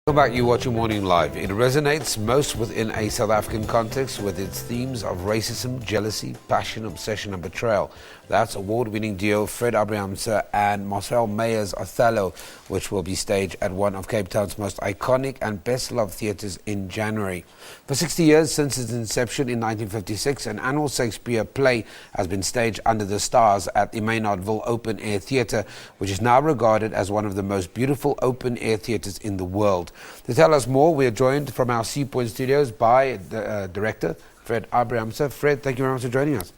Welcome back, you're watching Morning Live. It resonates most within a South African context with its themes of racism, jealousy, passion, obsession and betrayal. That's award-winning duo Fred Abrahamse and Marcel Meyer's Othello, which will be staged at one of Cape Town's most iconic and best-loved theatres in January. For 60 years since its inception in 1956, an annual Shakespeare play has been staged under the stars at the Maynardville Open-Air Theatre, which is now regarded as one of the most beautiful open-air theatres in the world. To tell us more, we are joined from our Sea Point studios by the director, Fred Abrahamse. Fred, thank you very much for joining us.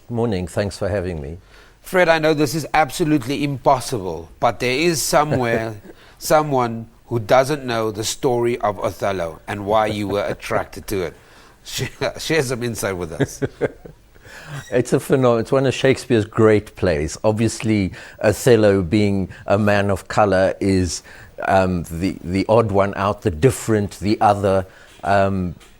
Morning, thanks for having me. Fred, I know this is absolutely impossible, but there is somewhere someone who doesn't know the story of Othello and why you were attracted to it. Share some insight with us. It's a phenomenon. It's one of Shakespeare's great plays. Obviously, Othello, being a man of colour, is the odd one out, the different, the other.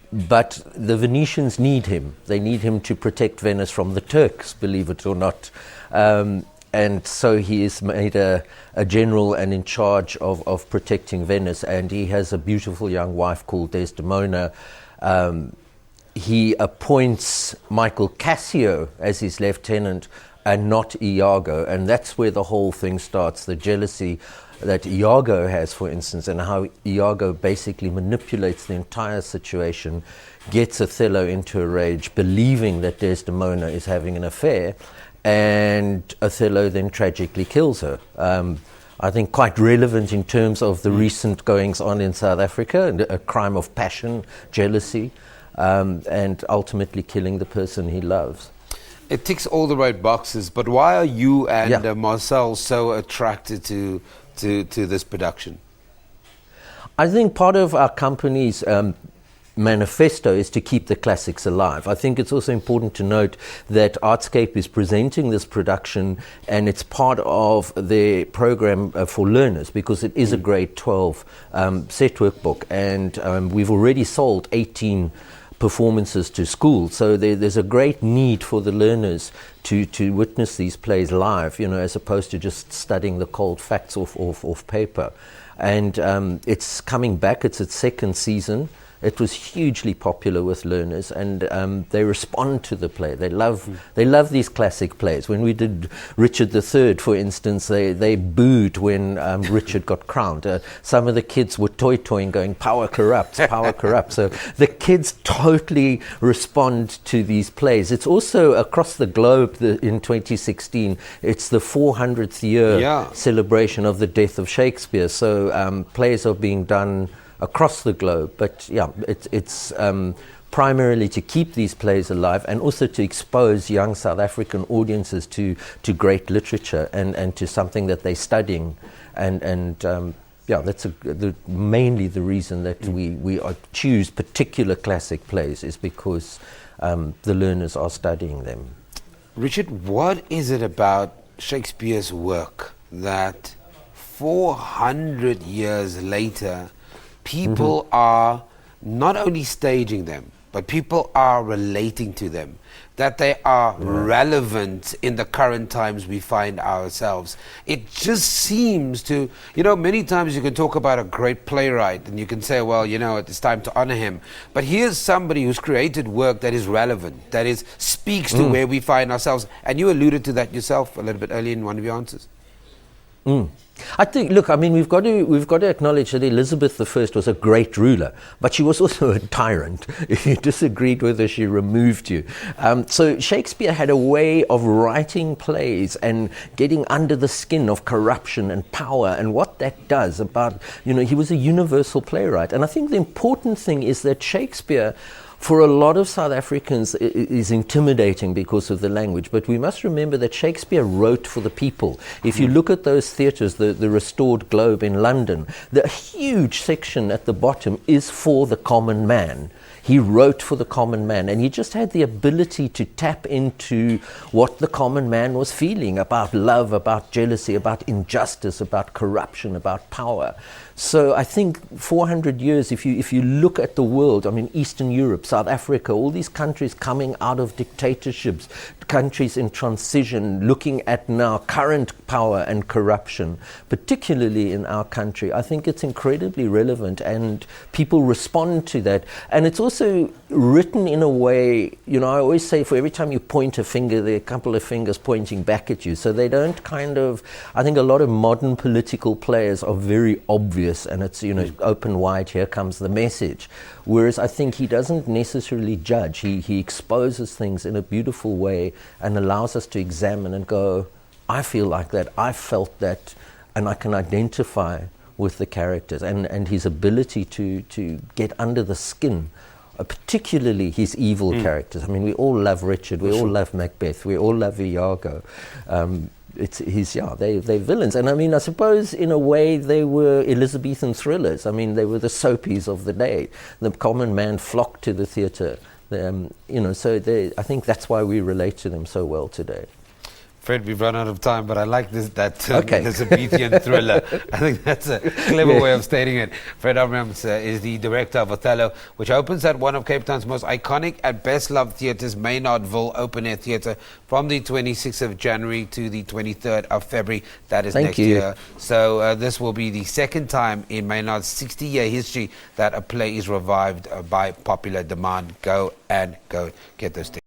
But the Venetians need him. They need him to protect Venice from the Turks, believe it or not. And so he is made a general and in charge of protecting Venice. And he has a beautiful young wife called Desdemona. He appoints Michael Cassio as his lieutenant and not Iago. And that's where the whole thing starts, the jealousy that Iago has, for instance, and how Iago basically manipulates the entire situation, gets Othello into a rage, believing that Desdemona is having an affair, and Othello then tragically kills her. I think quite relevant in terms of the recent goings on in South Africa, a crime of passion, jealousy, and ultimately killing the person he loves. It ticks all the right boxes, but why are you and Marcel so attracted to this production? I think part of our company's manifesto is to keep the classics alive. I think it's also important to note that Artscape is presenting this production and it's part of their program for learners, because it is a grade 12 set workbook, and we've already sold 18 performances to school, so there's a great need for the learners to witness these plays live, as opposed to just studying the cold facts off paper. And it's coming back. It's its second season. It was hugely popular with learners, and they respond to the play. They love these classic plays. When we did Richard III, for instance, they booed when Richard got crowned. Some of the kids were toy-toying, going, "Power corrupts, power corrupts." So the kids totally respond to these plays. It's also across the globe. In 2016, it's the 400th year celebration of the death of Shakespeare. So plays are being done across the globe, but it's primarily to keep these plays alive and also to expose young South African audiences to great literature and to something that they're studying, and that's mainly the reason that we choose particular classic plays, is because the learners are studying them. Richard, what is it about Shakespeare's work that 400 years later people are not only staging them, but people are relating to them, that they are relevant in the current times we find ourselves? It just seems to, many times you can talk about a great playwright and you can say, well, it's time to honor him. But here's somebody who's created work that is relevant, that speaks to where we find ourselves. And you alluded to that yourself a little bit earlier in one of your answers. I think, we've got to acknowledge that Elizabeth I was a great ruler, but she was also a tyrant. If you disagreed with her, she removed you. So Shakespeare had a way of writing plays and getting under the skin of corruption and power and what that does about, he was a universal playwright. And I think the important thing is that Shakespeare, for a lot of South Africans, is intimidating because of the language. But we must remember that Shakespeare wrote for the people. If you look at those theatres, the Restored Globe in London, the huge section at the bottom is for the common man. He wrote for the common man, and he just had the ability to tap into what the common man was feeling about love, about jealousy, about injustice, about corruption, about power. So I think 400 years, if you look at the world, I mean, Eastern Europe, South Africa, all these countries coming out of dictatorships, countries in transition, looking at now current power and corruption, particularly in our country, I think it's incredibly relevant, and people respond to that. And it's also written in a way, you know, I always say for every time you point a finger, there are a couple of fingers pointing back at you. So they don't kind of, I think a lot of modern political players are very obvious, and it's, you know, open wide, here comes the message. Whereas I think he doesn't necessarily judge. He exposes things in a beautiful way and allows us to examine and go, I feel like that, I felt that, and I can identify with the characters. And his ability to get under the skin, particularly his evil characters. I mean, we all love Richard, we all love Macbeth, we all love Iago. They're villains. And I mean, I suppose in a way they were Elizabethan thrillers. I mean, they were the soapies of the day. The common man flocked to the theatre. You know, so I think that's why we relate to them so well today. Fred, we've run out of time, but I like that term, okay. Elizabethan thriller. I think that's a clever way of stating it. Fred Abrahamse is the director of Othello, which opens at one of Cape Town's most iconic and best-loved theatres, Maynardville Open-Air Theatre, from the 26th of January to the 23rd of February. That is next year. So this will be the second time in Maynard's 60-year history that a play is revived by popular demand. Go get those tickets.